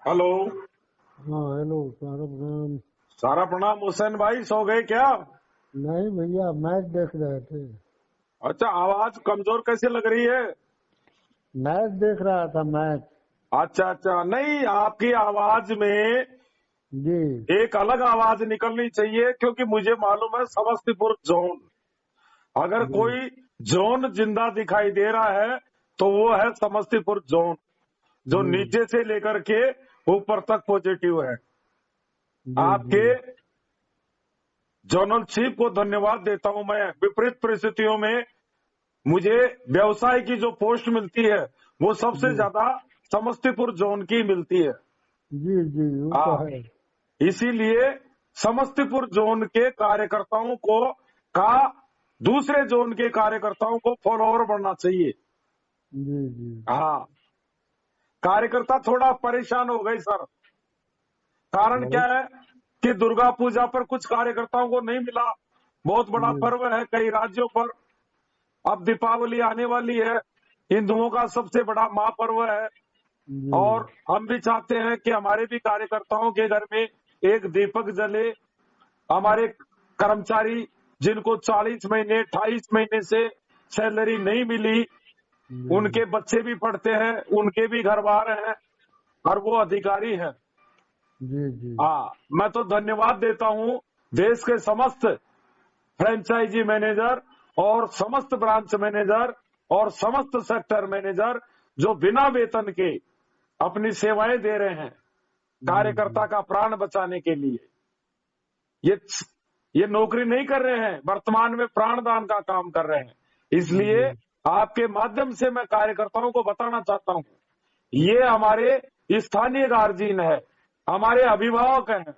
Hello. हाँ hello सारा प्रणाम। सारा प्रणाम। हुसैन भाई सो गए क्या? नहीं भैया मैच देख रहे थे। अच्छा, आवाज कमजोर कैसे लग रही है? मैच देख रहा था मैच। अच्छा अच्छा, नहीं आपकी आवाज में जी एक अलग आवाज निकलनी चाहिए, क्योंकि मुझे मालूम है समस्तीपुर जोन। अगर जी कोई जोन जिंदा दिखाई दे रहा है तो वो है समस्तीपुर जोन, जो जी नीचे से लेकर के ऊपर तक पॉजिटिव है। जी जी आपके जोनल चीफ को धन्यवाद देता हूं मैं। विपरीत परिस्थितियों में मुझे व्यवसाय की जो पोस्ट मिलती है वो सबसे जी ज्यादा समस्तीपुर जोन की मिलती है। जी जी वो तो हाँ, है। इसीलिए समस्तीपुर जोन के कार्यकर्ताओं को का दूसरे जोन के कार्यकर्ताओं को फॉलोअर बनना चाहिए। जी जी हाँ, कार्यकर्ता थोड़ा परेशान हो गए सर। कारण क्या बहुत। है कि दुर्गा पूजा पर कुछ कार्यकर्ताओं को नहीं मिला। बहुत बड़ा जी पर्व है कई राज्यों पर। अब दीपावली आने वाली है, हिंदुओं का सबसे बड़ा महापर्व है। जी और हम भी चाहते हैं कि हमारे भी कार्यकर्ताओं के घर में एक दीपक जले। हमारे कर्मचारी जिनको 40 महीने 28 महीने से सैलरी नहीं मिली, जी उनके बच्चे भी पढ़ते हैं, उनके भी घर बार हैं और वो अधिकारी हैं। जी जी हाँ, मैं तो धन्यवाद देता हूँ देश के समस्त फ्रेंचाइजी मैनेजर और समस्त ब्रांच मैनेजर और समस्त सेक्टर मैनेजर जो बिना वेतन के अपनी सेवाएं दे रहे हैं जी कार्यकर्ता का प्राण बचाने के लिए। ये ये नौकरी नहीं कर रहे हैं, वर्तमान में प्राणदान का काम कर रहे हैं। जी इसलिए आपके माध्यम से मैं कार्यकर्ताओं को बताना चाहता हूं, ये हमारे स्थानीय गार्जियन है, हमारे अभिभावक हैं।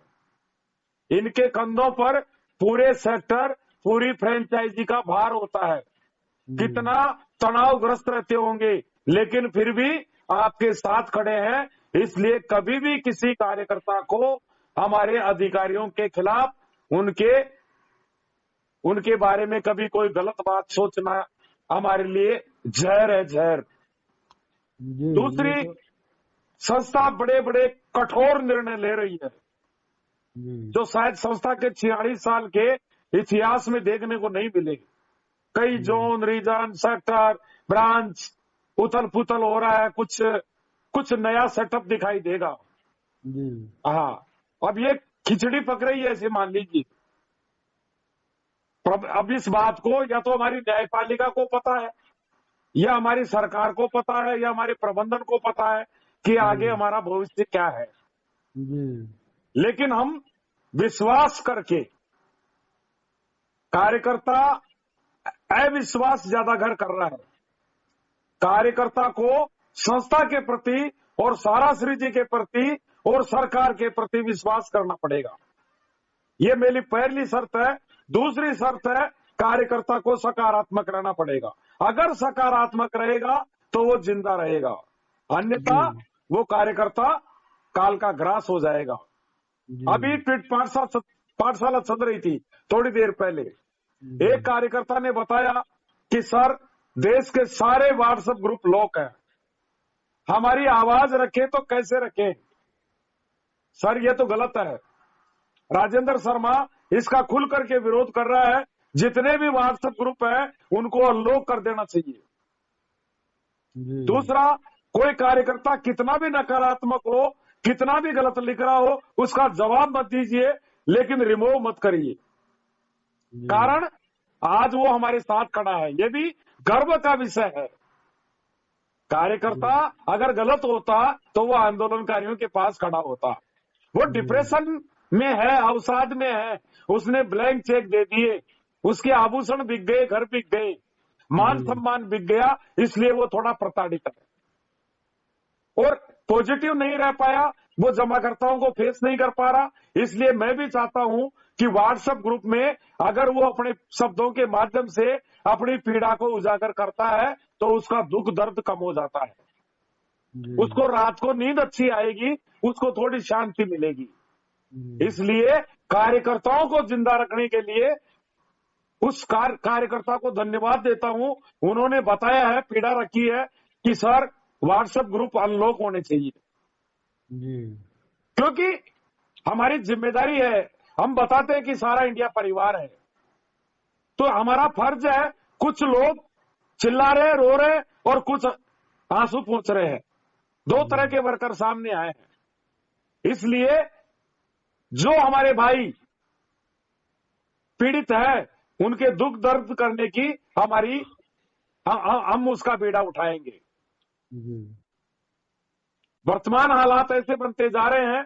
इनके कंधों पर पूरे सेक्टर, पूरी फ्रेंचाइजी का भार होता है। जी कितना तनावग्रस्त रहते होंगे, लेकिन फिर भी आपके साथ खड़े हैं। इसलिए कभी भी किसी कार्यकर्ता को हमारे अधिकारियों के खिलाफ उनके उनके बारे में कभी कोई गलत बात सोचना हमारे लिए जहर है, जहर। जी ये दूसरी, तो। संस्था बड़े बड़े कठोर निर्णय ले रही है, जी जो शायद संस्था के 46 साल के इतिहास में देखने को नहीं मिले। कई जी जोन, रीजन, सेक्टर, ब्रांच उथल पुथल हो रहा है। कुछ कुछ नया सेटअप दिखाई देगा। जी हाँ, अब ये खिचड़ी पक रही है ऐसे मान लीजिए। अब इस बात को या तो हमारी न्यायपालिका को पता है, या हमारी सरकार को पता है, या हमारे प्रबंधन को पता है कि आगे जी हमारा भविष्य क्या है। जी लेकिन हम विश्वास करके, कार्यकर्ता अविश्वास ज्यादा घर कर रहा है। कार्यकर्ता को संस्था के प्रति और साराश्री जी के प्रति और सरकार के प्रति विश्वास करना पड़ेगा। ये मेरी पहली शर्त है। दूसरी शर्त है, कार्यकर्ता को सकारात्मक रहना पड़ेगा। अगर सकारात्मक रहेगा तो वो जिंदा रहेगा, अन्यथा जी वो कार्यकर्ता काल का ग्रास हो जाएगा। जी अभी ट्वीट पाठशाला चल रही थी थोड़ी देर पहले। जी एक कार्यकर्ता ने बताया कि सर, देश के सारे व्हाट्सएप ग्रुप लॉक हैं, हमारी आवाज रखें तो कैसे रखें? सर, ये तो गलत है। राजेंद्र शर्मा इसका खुल करके विरोध कर रहा है। जितने भी व्हाट्सएप ग्रुप है उनको अनलॉक कर देना चाहिए। जी दूसरा, कोई कार्यकर्ता कितना भी नकारात्मक हो, कितना भी गलत लिख रहा हो, उसका जवाब मत दीजिए, लेकिन रिमूव मत करिए। जी कारण आज वो हमारे साथ खड़ा है, ये भी गर्व का विषय है। कार्यकर्ता अगर गलत होता तो वो आंदोलनकारियों के पास खड़ा होता। वो डिप्रेशन में है, अवसाद में है, उसने ब्लैंक चेक दे दिए, उसके आभूषण बिक गए, घर बिक गए, मान जी सम्मान बिक गया, इसलिए वो थोड़ा प्रताड़ित है और पॉजिटिव नहीं रह पाया। वो जमाकर्ताओं को फेस नहीं कर पा रहा। इसलिए मैं भी चाहता हूं कि व्हाट्सएप ग्रुप में अगर वो अपने शब्दों के माध्यम से अपनी पीड़ा को उजागर करता है तो उसका दुख दर्द कम हो जाता है, जी उसको रात को नींद अच्छी आएगी, उसको थोड़ी शांति मिलेगी। जी इसलिए कार्यकर्ताओं को जिंदा रखने के लिए उस कार्यकर्ता को धन्यवाद देता हूं। उन्होंने बताया है, पीड़ा रखी है कि सर व्हाट्सएप ग्रुप अनलॉक होने चाहिए। जी। क्योंकि हमारी जिम्मेदारी है, हम बताते हैं कि सारा इंडिया परिवार है, तो हमारा फर्ज है। कुछ लोग चिल्ला रहे, रो रहे और कुछ आंसू पोंछ रहे हैं। दो तरह के वर्कर सामने आए हैं। इसलिए जो हमारे भाई पीड़ित है, उनके दुख दर्द करने की हमारी हम उसका बीड़ा उठाएंगे। जी। वर्तमान हालात ऐसे बनते जा रहे हैं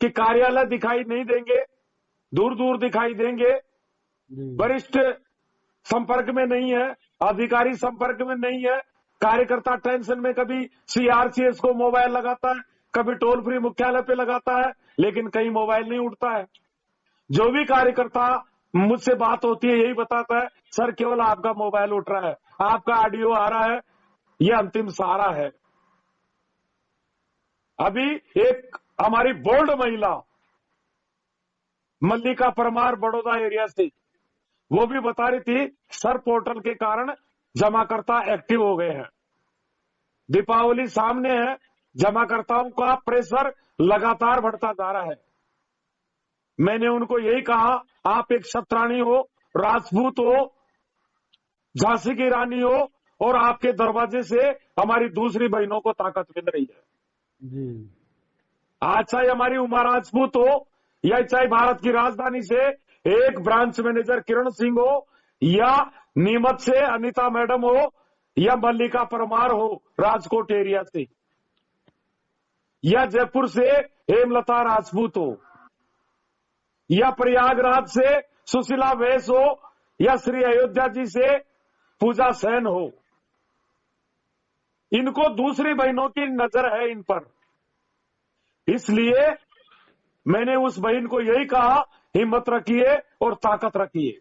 कि कार्यालय दिखाई नहीं देंगे, दूर दूर दिखाई देंगे, जी। वरिष्ठ संपर्क में नहीं है, अधिकारी संपर्क में नहीं है, कार्यकर्ता टेंशन में, कभी सीआरसीएस को मोबाइल लगाता है, कभी टोल फ्री मुख्यालय पे लगाता है, लेकिन कहीं मोबाइल नहीं उठता है। जो भी कार्यकर्ता मुझसे बात होती है यही बताता है, सर केवल आपका मोबाइल उठ रहा है, आपका ऑडियो आ रहा है, ये अंतिम सहारा है। अभी एक हमारी बोल्ड महिला मल्लिका परमार बड़ौदा एरिया से, वो भी बता रही थी, सर पोर्टल के कारण जमाकर्ता एक्टिव हो गए हैं। दीपावली सामने है, जमाकर्ताओं का प्रेशर लगातार बढ़ता जा रहा है। मैंने उनको यही कहा, आप एक क्षत्राणी हो, राजपूत हो, झांसी की रानी हो, और आपके दरवाजे से हमारी दूसरी बहनों को ताकत मिल रही है। जी। आज चाहे हमारी उमा राजपूत हो, या चाहे भारत की राजधानी से एक ब्रांच मैनेजर किरण सिंह हो, या नीमच से अनीता मैडम हो, या मल्लिका परमार हो राजकोट एरिया से, या जयपुर से हेमलता राजपूत हो, या प्रयागराज से सुशीला वैस हो, या श्री अयोध्या जी से पूजा सेन हो, इनको दूसरी बहनों की नजर है इन पर। इसलिए मैंने उस बहन को यही कहा, हिम्मत रखिए और ताकत रखिए।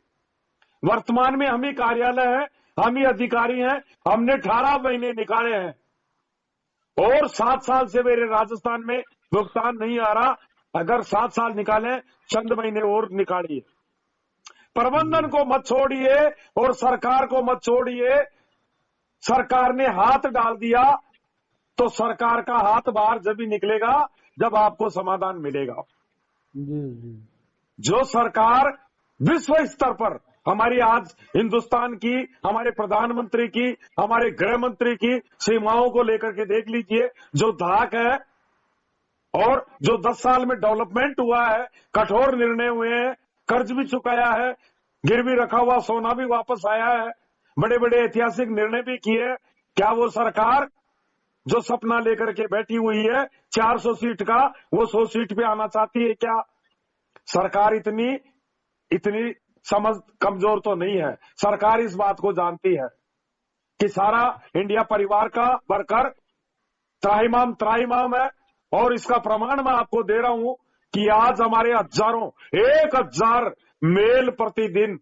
वर्तमान में हम ही कार्यालय है, हम ही अधिकारी हैं, हमने 18 महीने निकाले हैं और 7 साल से मेरे राजस्थान में भुगतान नहीं आ रहा। अगर 7 साल निकालें, चंद महीने और निकालिए। प्रबंधन को मत छोड़िए और सरकार को मत छोड़िए। सरकार ने हाथ डाल दिया तो सरकार का हाथ बाहर जब ही निकलेगा जब आपको समाधान मिलेगा। जी। जी। जो सरकार विश्व स्तर पर हमारी आज हिंदुस्तान की, हमारे प्रधानमंत्री की, हमारे गृह मंत्री की सीमाओं को लेकर के देख लीजिए, जो धाक है, और जो 10 साल में डेवलपमेंट हुआ है, कठोर निर्णय हुए हैं, कर्ज भी चुकाया है, गिरवी रखा हुआ सोना भी वापस आया है, बड़े बड़े ऐतिहासिक निर्णय भी किए। क्या वो सरकार जो सपना लेकर के बैठी हुई है 400 सीट का, वो 100 सीट पे आना चाहती है क्या? सरकार इतनी समझ कमजोर तो नहीं है। सरकार इस बात को जानती है कि सारा इंडिया परिवार का वर्कर त्राहिमाम है, और इसका प्रमाण मैं आपको दे रहा हूं कि आज हमारे हजारों, 1000 मेल प्रतिदिन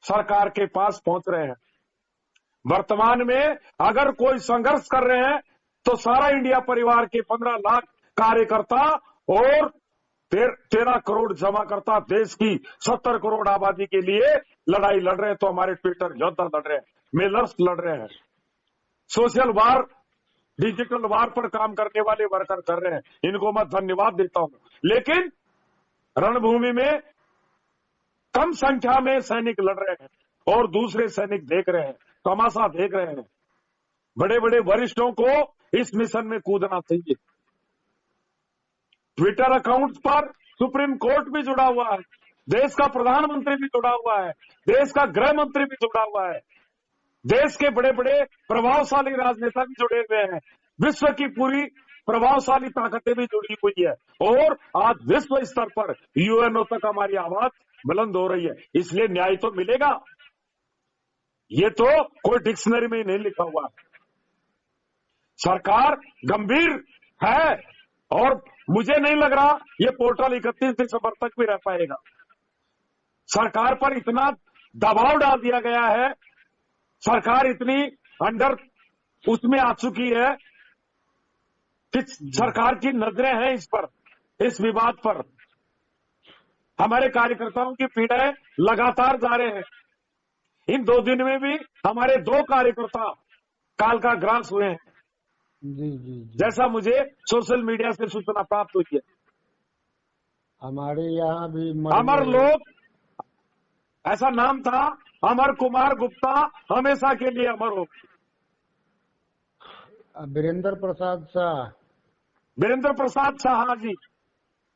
सरकार के पास पहुंच रहे हैं। वर्तमान में अगर कोई संघर्ष कर रहे हैं तो सारा इंडिया परिवार के 15 लाख कार्यकर्ता और 13 करोड़ जमाकर्ता देश की 70 करोड़ आबादी के लिए लड़ाई लड़ रहे हैं। तो हमारे ट्विटर योद्धा लड़ रहे हैं, मेलर्स लड़ रहे हैं, सोशल वार, डिजिटल वार पर काम करने वाले वर्कर कर रहे हैं। इनको मैं धन्यवाद देता हूं। लेकिन रणभूमि में कम संख्या में सैनिक लड़ रहे हैं और दूसरे सैनिक देख रहे हैं, तमाशा देख रहे हैं। बड़े बड़े वरिष्ठों को इस मिशन में कूदना चाहिए। ट्विटर अकाउंट पर सुप्रीम कोर्ट भी जुड़ा हुआ है, देश का प्रधानमंत्री भी जुड़ा हुआ है, देश का गृह मंत्री भी जुड़ा हुआ है, देश के बड़े बड़े प्रभावशाली राजनेता भी जुड़े हुए हैं, विश्व की पूरी प्रभावशाली ताकतें भी जुड़ी हुई है, और आज विश्व स्तर पर यूएनओ तक हमारी आवाज बुलंद हो रही है। इसलिए न्याय तो मिलेगा, ये तो कोई डिक्शनरी में नहीं लिखा हुआ। सरकार गंभीर है और मुझे नहीं लग रहा ये पोर्टल 31 दिसंबर तक भी रह पाएगा। सरकार पर इतना दबाव डाल दिया गया है, सरकार इतनी अंडर उसमें आ चुकी है कि सरकार की नजरें हैं इस पर, इस विवाद पर। हमारे कार्यकर्ताओं की पीड़ाएं लगातार जा रहे हैं। इन 2 दिन में भी हमारे 2 कार्यकर्ता काल का ग्रास हुए हैं। जी जी जी। जैसा मुझे सोशल मीडिया से सूचना प्राप्त हुई है। हमारे यहाँ भी मर अमर गए। लोग, ऐसा नाम था, अमर कुमार गुप्ता हमेशा के लिए अमर हो। वीरेंद्र प्रसाद शाह। वीरेंद्र प्रसाद शाह जी,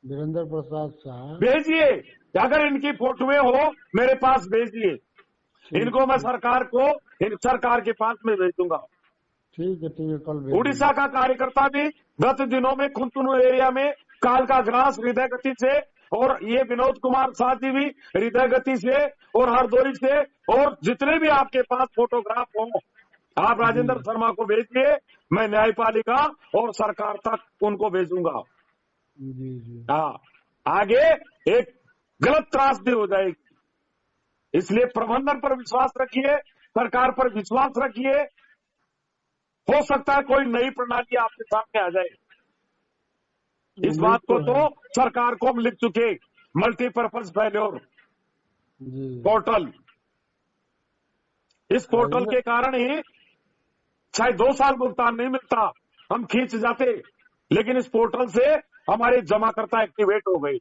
वीरेंद्र प्रसाद शाह। भेजिए, अगर इनकी फोटोएं हो मेरे पास भेजिए, ठीक इनको मैं ठीक। सरकार के पास में भेजूंगा। ठीक है कल भेजिए। उड़ीसा का कार्यकर्ता भी गत दिनों में खुंतुनु एरिया में काल का ग्रास हृदय गति से, और ये विनोद कुमार शाह जी भी हृदय गति से और हरदोई से, और जितने भी आपके पास फोटोग्राफ हो आप जी राजेंद्र शर्मा को भेजिए, मैं न्यायपालिका और सरकार तक उनको भेजूंगा। जी जी। हाँ, आगे एक गलत त्रासदी हो जाएगी, इसलिए प्रबंधन पर विश्वास रखिए, सरकार पर विश्वास रखिए। हो सकता है कोई नई प्रणाली आपके सामने आ जाए। इस उम्मीद बात को है। तो सरकार को हम लिख चुके, मल्टीपर्पज फैल्योर जी। पोर्टल। इस पोर्टल के कारण ही शायद 2 साल भुगतान नहीं मिलता, हम खींच जाते, लेकिन इस पोर्टल से हमारे जमाकर्ता एक्टिवेट हो गए। जी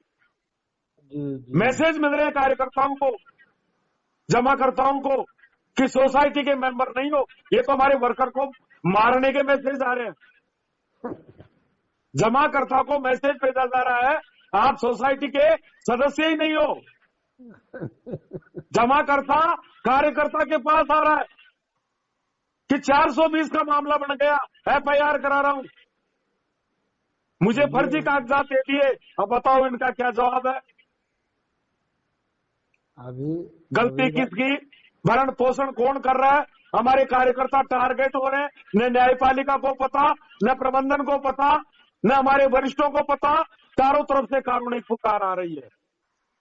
जी। मैसेज मिल रहे हैं कार्यकर्ताओं को, जमाकर्ताओं को, कि सोसाइटी के मेंबर नहीं हो, ये तो हमारे वर्कर को मारने के मैसेज आ रहे हैं। जमाकर्ता को मैसेज भेजा जा रहा है, आप सोसाइटी के सदस्य ही नहीं हो। जमाकर्ता कार्यकर्ता के पास आ रहा है कि 420 का मामला बन गया, एफआईआर करा रहा हूं, मुझे फर्जी कागजात दे दिए, अब बताओ इनका क्या जवाब है। अभी गलती किसकी, भरण पोषण कौन कर रहा है? हमारे कार्यकर्ता टारगेट हो रहे हैं, न न्यायपालिका को पता, न प्रबंधन को पता, न हमारे वरिष्ठों को पता, चारों तरफ से कानूनी पुकार आ रही है।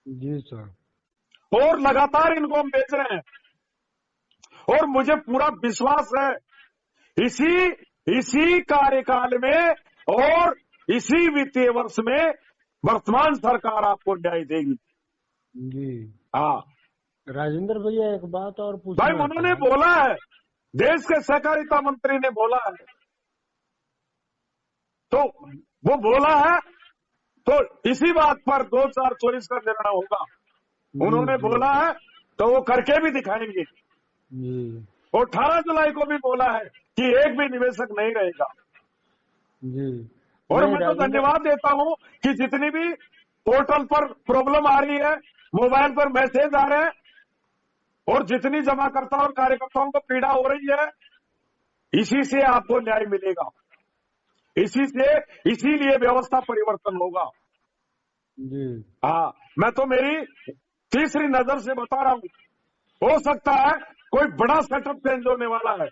जी सर। और लगातार इनको हम बेच रहे हैं, और मुझे पूरा विश्वास है इसी कार्यकाल में और इसी वित्तीय वर्ष में वर्तमान सरकार आपको न्याय देगी। जी। हाँ राजेंद्र भैया एक बात और पूछना भाई, उन्होंने था। बोला है, देश के सहकारिता मंत्री ने बोला है, तो वो बोला है तो इसी बात पर 2024 का निर्णय होगा। उन्होंने जी। बोला है तो वो करके भी दिखाएंगे। जी और 18 जुलाई को भी बोला है कि एक भी निवेशक नहीं रहेगा। जी। और नहीं मैं तो राजेंद्र। धन्यवाद देता हूं कि जितनी भी पोर्टल पर प्रॉब्लम आ रही है, मोबाइल पर मैसेज आ रहे हैं, और जितनी जमाकर्ता और कार्यकर्ताओं को पीड़ा हो रही है, इसी से आपको न्याय मिलेगा, इसीलिए व्यवस्था परिवर्तन होगा। जी। हाँ, मैं तो मेरी तीसरी नजर से बता रहा हूं, हो सकता है कोई बड़ा सेटअप चेंज होने वाला है।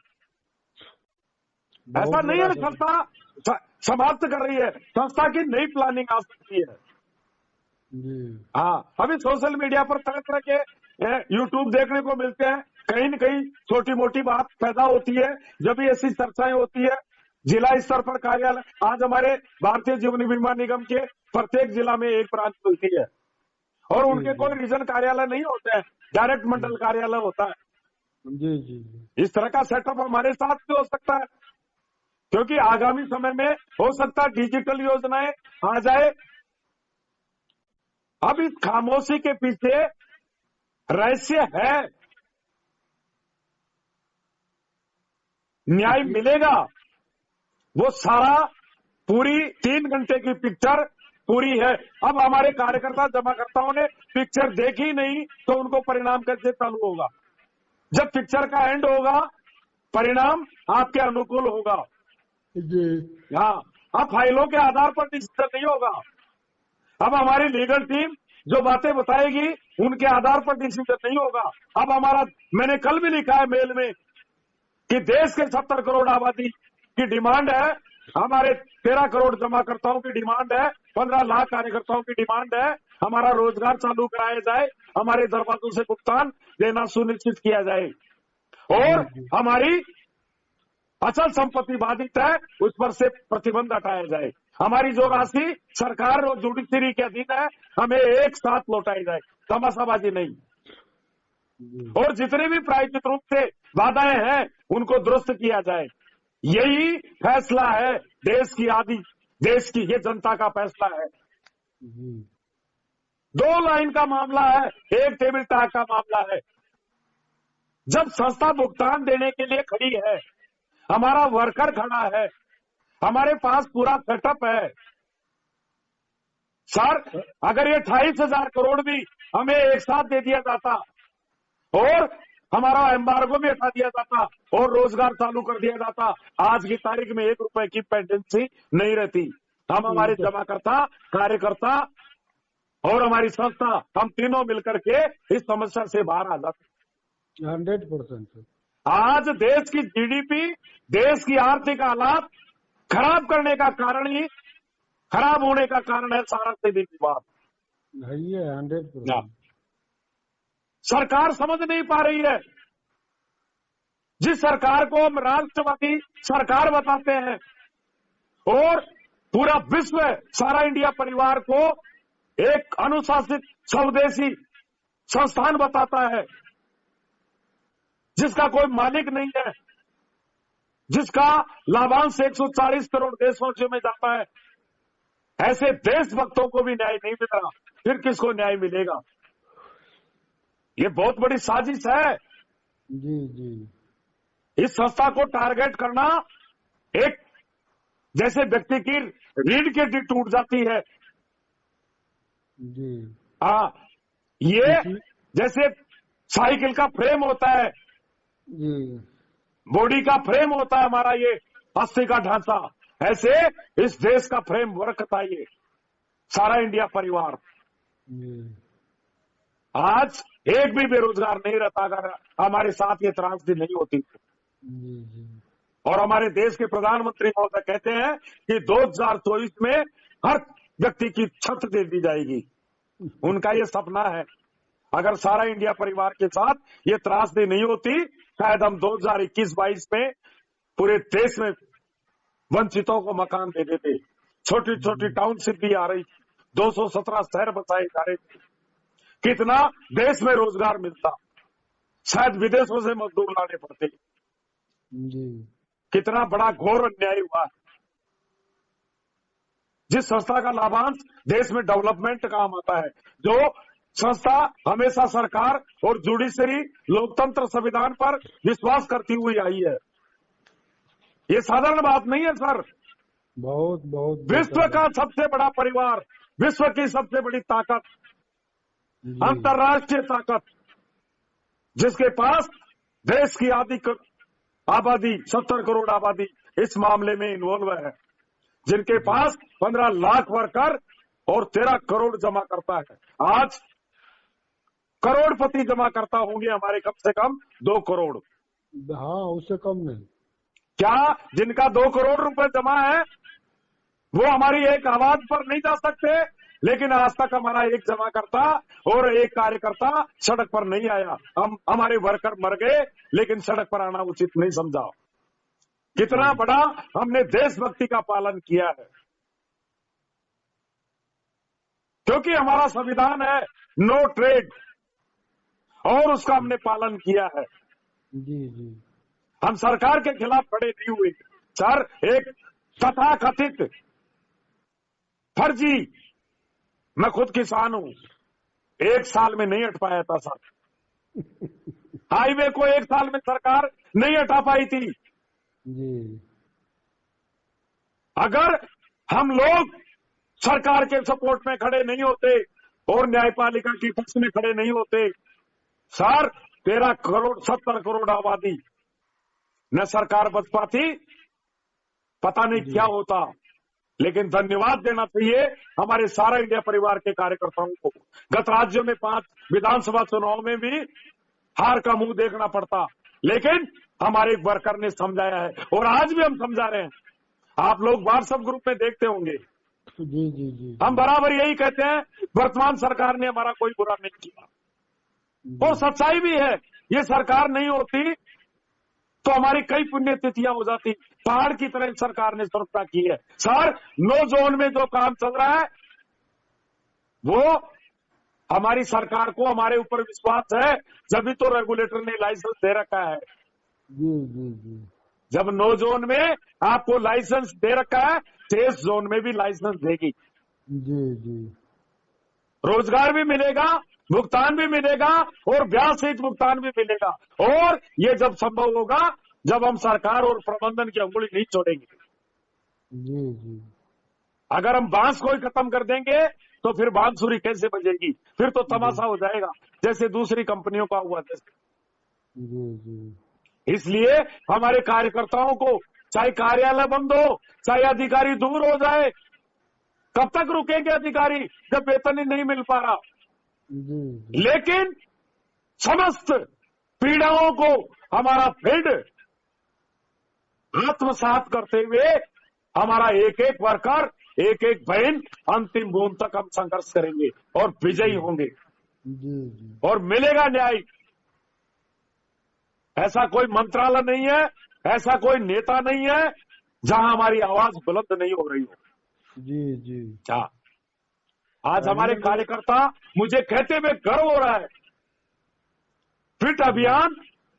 ऐसा नहीं है संस्था समाप्त कर रही है, संस्था की नई प्लानिंग आ सकती है। जी। हाँ, अभी सोशल मीडिया पर तरह तरह के यूट्यूब देखने को मिलते हैं, कहीं न कहीं छोटी मोटी बात पैदा होती है, जब भी ऐसी चर्चाएं होती है। जिला स्तर पर कार्यालय, आज हमारे भारतीय जीवन बीमा निगम के प्रत्येक जिला में एक ब्रांच मिलती है, और उनके कोई रीजन कार्यालय नहीं होते हैं, डायरेक्ट मंडल कार्यालय होता है। जी जी जी। इस तरह का सेटअप हमारे साथ भी हो सकता है, क्योंकि आगामी समय में हो सकता है डिजिटल योजनाएं आ जाए। अब इस खामोशी के पीछे रहस्य है, न्याय मिलेगा, वो सारा पूरी 3 घंटे की पिक्चर पूरी है। अब हमारे कार्यकर्ता जमाकर्ताओं ने पिक्चर देखी नहीं तो उनको परिणाम कैसे चालू होगा? जब पिक्चर का एंड होगा, परिणाम आपके अनुकूल होगा। जी। हाँ, अब फाइलों के आधार पर डिसीजन नहीं होगा। अब हमारी लीगल टीम जो बातें बताएगी उनके आधार पर डिसीजन नहीं होगा। अब हमारा, मैंने कल भी लिखा है मेल में कि देश के 70 करोड़ आबादी की डिमांड है, हमारे 13 करोड़ जमाकर्ताओं की डिमांड है, 15 लाख कार्यकर्ताओं की डिमांड है, हमारा रोजगार चालू कराया जाए, हमारे दरवाजों से भुगतान देना सुनिश्चित किया जाए, और हमारी अचल संपत्ति बाधित है उस पर से प्रतिबंध हटाया जाए, हमारी जो राशि सरकार और जुडिशरी के अधीन है हमें एक साथ लौटाई जाए, तमाशाबाजी नहीं। और जितने भी प्रायोजित रूप से बाधाएं हैं उनको दुरुस्त किया जाए। यही फैसला है देश की ये जनता का फैसला है। जी 2 लाइन का मामला है, 1 टेबल टॉक का मामला है। जब संस्था भुगतान देने के लिए खड़ी है, हमारा वर्कर खड़ा है, हमारे पास पूरा सेटअप है। सर, अगर ये 28,000 करोड़ भी हमें एक साथ दे दिया जाता और हमारा एम्बार्गो भी हटा दिया जाता और रोजगार चालू कर दिया जाता, आज की तारीख में 1 रुपए की पेंडेंसी नहीं रहती। हम हमारे जमाकर्ता, कार्यकर्ता और हमारी संस्था, हम तीनों मिलकर के इस समस्या से बाहर आ जाते। 100%। आज देश की जीडीपी, देश की आर्थिक हालात खराब करने का कारण ही, खराब होने का कारण है सारा सीधी विवाद। है ये 100%। सरकार समझ नहीं पा रही है। जिस सरकार को हम राष्ट्रवादी सरकार बताते हैं और पूरा विश्व, सारा इंडिया परिवार को एक अनुशासित स्वदेशी संस्थान बताता है, जिसका कोई मालिक नहीं है, जिसका लाभांश 140 करोड़ देशवासियों में जाता है, ऐसे देशभक्तों को भी न्याय नहीं मिल रहा, फिर किसको न्याय मिलेगा? ये बहुत बड़ी साजिश है। जी जी इस संस्था को टारगेट करना, एक जैसे व्यक्ति की रीढ़ की हड्डी टूट जाती है। जी ये जैसे साइकिल का फ्रेम होता है, जी बॉडी का फ्रेम होता है हमारा ये अस्थि का ढांचा, ऐसे इस देश का फ्रेम वर्क था ये सारा इंडिया परिवार। जी आज एक भी बेरोजगार नहीं रहता अगर हमारे साथ ये त्रासदी नहीं होती। जी और हमारे देश के प्रधानमंत्री महोदय कहते हैं कि 2024 में हर व्यक्ति की छत दे दी जाएगी। उनका ये सपना है। अगर सारा इंडिया परिवार के साथ ये त्रासदी नहीं होती, शायद हम 2021-22 में पूरे देश में वंचितों को मकान दे देते। छोटी छोटी टाउनशिप भी आ रही, 217 शहर बसाए जा रहे थे, कितना देश में रोजगार मिलता, शायद विदेशों से मजदूर लाने पड़ते। जी कितना बड़ा घोर अन्याय हुआ है। जिस संस्था का लाभांश देश में डेवलपमेंट काम आता है, जो संस्था हमेशा सरकार और जुडिशरी, लोकतंत्र, संविधान पर विश्वास करती हुई आई है, ये साधारण बात नहीं है सर। बहुत बहुत विश्व का सबसे बड़ा परिवार, विश्व की सबसे बड़ी ताकत, अंतर्राष्ट्रीय ताकत, जिसके पास देश की आबादी 70 करोड़ आबादी इस मामले में इन्वॉल्व है, जिनके पास 15 लाख वर्कर और 13 करोड़ जमा करता है। आज करोड़पति जमा करता होंगे हमारे कम से कम 2 करोड़। हाँ, उससे कम नहीं। क्या जिनका 2 करोड़ रुपए जमा है वो हमारी एक आवाज पर नहीं जा सकते? लेकिन आज तक हमारा एक जमा करता और एक कार्यकर्ता सड़क पर नहीं आया। हमारे वर्कर मर गए, लेकिन सड़क पर आना उचित नहीं समझा। कितना बड़ा हमने देशभक्ति का पालन किया है, क्योंकि हमारा संविधान है नो ट्रेड, और उसका हमने पालन किया है। जी जी हम सरकार के खिलाफ खड़े नहीं हुए सर। एक तथाकथित फर्जी, मैं खुद किसान हूं, 1 साल में नहीं हट पाया था सर। हाईवे को 1 साल में सरकार नहीं हटा पाई थी। जी अगर हम लोग सरकार के सपोर्ट में खड़े नहीं होते और न्यायपालिका की पक्ष में खड़े नहीं होते सर, 13 करोड़ 70 करोड़ आबादी, न सरकार बच पाती, पता नहीं क्या होता। लेकिन धन्यवाद देना चाहिए हमारे सारा इंडिया परिवार के कार्यकर्ताओं को। गत राज्यों में 5 विधानसभा चुनाव में भी हार का मुंह देखना पड़ता, लेकिन हमारे एक वर्कर ने समझाया है और आज भी हम समझा रहे हैं। आप लोग व्हाट्सएप ग्रुप में देखते होंगे, जी जी जी हम बराबर यही कहते हैं, वर्तमान सरकार ने हमारा कोई बुरा नहीं किया। और सच्चाई भी है, ये सरकार नहीं होती तो हमारी कई पुण्यतिथियां हो जाती। पहाड़ की तरह सरकार ने सुरक्षा की है सर। नो जोन में जो काम चल रहा है वो हमारी सरकार को हमारे ऊपर विश्वास है, जब भी तो रेगुलेटर ने लाइसेंस दे रखा है। जी जी जी जब नो जोन में आपको लाइसेंस दे रखा है, सेफ जोन में भी लाइसेंस देगी। जी जी रोजगार भी मिलेगा, भुगतान भी मिलेगा और ब्याज सहित भुगतान भी मिलेगा। और ये जब संभव होगा जब हम सरकार और प्रबंधन की अंगुली नहीं छोड़ेंगे। जी जी अगर हम बांस को ही खत्म कर देंगे तो फिर बांसुरी कैसे बजेगी? फिर तो तमाशा हो जाएगा, जैसे दूसरी कंपनियों का हुआ था। जी जी इसलिए हमारे कार्यकर्ताओं को, चाहे कार्यालय बंद हो, चाहे अधिकारी दूर हो जाए, कब तक रुकेंगे अधिकारी जब वेतन ही नहीं मिल पा रहा? जी जी लेकिन समस्त पीड़ाओं को हमारा फील्ड आत्मसात करते हुए हमारा एक एक वर्कर, एक एक बहन अंतिम बूंद तक हम संघर्ष करेंगे और विजयी होंगे जी जी और मिलेगा न्याय। ऐसा कोई मंत्रालय नहीं है, ऐसा कोई नेता नहीं है जहां हमारी आवाज बुलंद नहीं हो रही हो। जी जी क्या आज हमारे कार्यकर्ता मुझे कहते हुए गर्व हो रहा है, फिट अभियान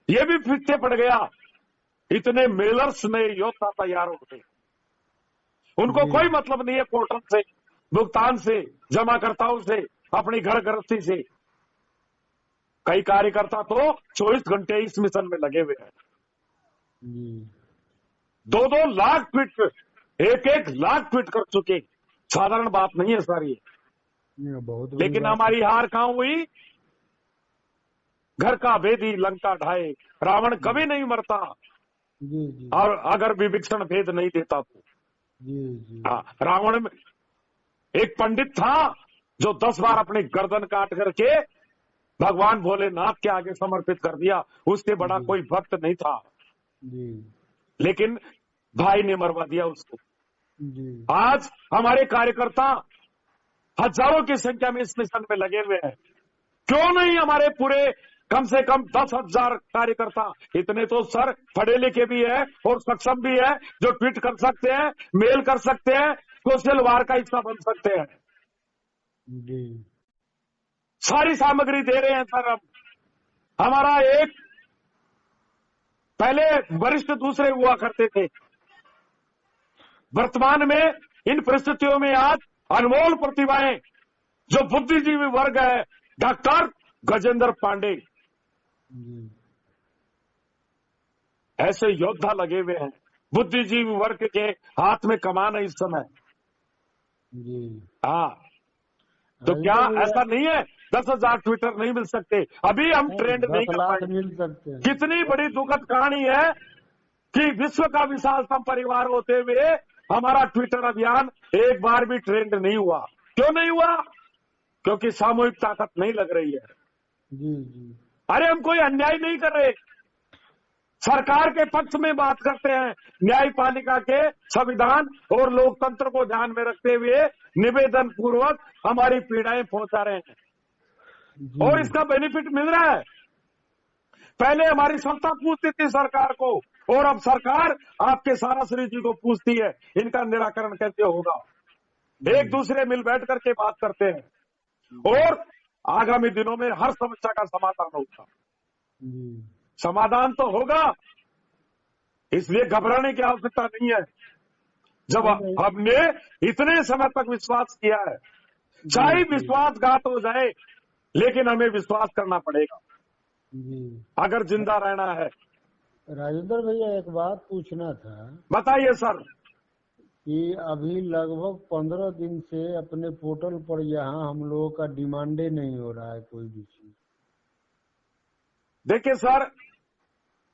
ये भी फिट से पड़ गया। इतने मेलर्स नए योद्धा तैयार हो गए, उनको कोई मतलब नहीं है पोर्टल से, भुगतान से, जमाकर्ताओं से, अपनी घर गृहस्थी से। कई कार्यकर्ता तो 24 घंटे इस मिशन में लगे हुए हैं। जी 2-2 लाख ट्वीट, 1-1 लाख ट्वीट कर चुके। साधारण बात नहीं है सर ये। बहुत बड़ी लेकिन बात हमारी हार कहां हुई? घर का भेदी लंका ढाए, रावण कभी नहीं मरता। जी जी और अगर विभीषण भेद नहीं देता तो जी जी रावण में एक पंडित था जो 10 बार अपनी गर्दन काट करके भगवान भोलेनाथ के आगे समर्पित कर दिया। उससे बड़ा कोई भक्त नहीं था, जी लेकिन भाई ने मरवा दिया उसको। जी आज हमारे कार्यकर्ता हजारों की संख्या में इस मिशन में लगे हुए हैं। क्यों नहीं हमारे पूरे कम से कम 10,000 कार्यकर्ता? इतने तो सर पढ़े लिखे भी है और सक्षम भी है, जो ट्वीट कर सकते हैं, मेल कर सकते हैं, सोशल वार का हिस्सा बन सकते हैं। जी सारी सामग्री दे रहे हैं सर। हम हमारा एक पहले वरिष्ठ दूसरे हुआ करते थे, वर्तमान में इन परिस्थितियों में आज अनमोल प्रतिभाएं जो बुद्धिजीवी वर्ग है, डॉक्टर गजेंद्र पांडे, जी ऐसे योद्धा लगे हुए हैं। बुद्धिजीवी वर्ग के हाथ में कमान है इस समय। जी हाँ, तो क्या ऐसा नहीं है 10,000 ट्विटर नहीं मिल सकते? अभी हम ट्रेंड नहीं 10 कर लाख पाए। मिल सकते हैं। कितनी बड़ी दुखद कहानी है कि विश्व का विशालतम परिवार होते हुए हमारा ट्विटर अभियान एक बार भी ट्रेंड नहीं हुआ। क्यों नहीं हुआ? क्योंकि सामूहिक ताकत नहीं लग रही है। जी जी अरे हम कोई अन्याय नहीं कर रहे, सरकार के पक्ष में बात करते हैं, न्यायपालिका के संविधान और लोकतंत्र को ध्यान में रखते हुए निवेदन पूर्वक हमारी पीड़ाएं पहुंचा रहे हैं जी और इसका बेनिफिट मिल रहा है। पहले हमारी संस्था पूछती थी सरकार को, और अब सरकार आपके साराश्री जी को पूछती है इनका निराकरण कैसे होगा। एक दूसरे मिल बैठ करके बात करते हैं और आगामी दिनों में हर समस्या का समाधान होगा। जी समाधान तो होगा, इसलिए घबराने की आवश्यकता नहीं है। जब हमने इतने समय तक विश्वास किया है, चाहे विश्वासघात हो जाए, लेकिन हमें विश्वास करना पड़ेगा जी अगर जिंदा रहना है। राजेंद्र भैया, एक बात पूछना था बताइए सर। कि अभी लगभग 15 दिन से अपने पोर्टल पर यहाँ हम लोगों का डिमांडे नहीं हो रहा है कोई भी चीज। देखिए सर,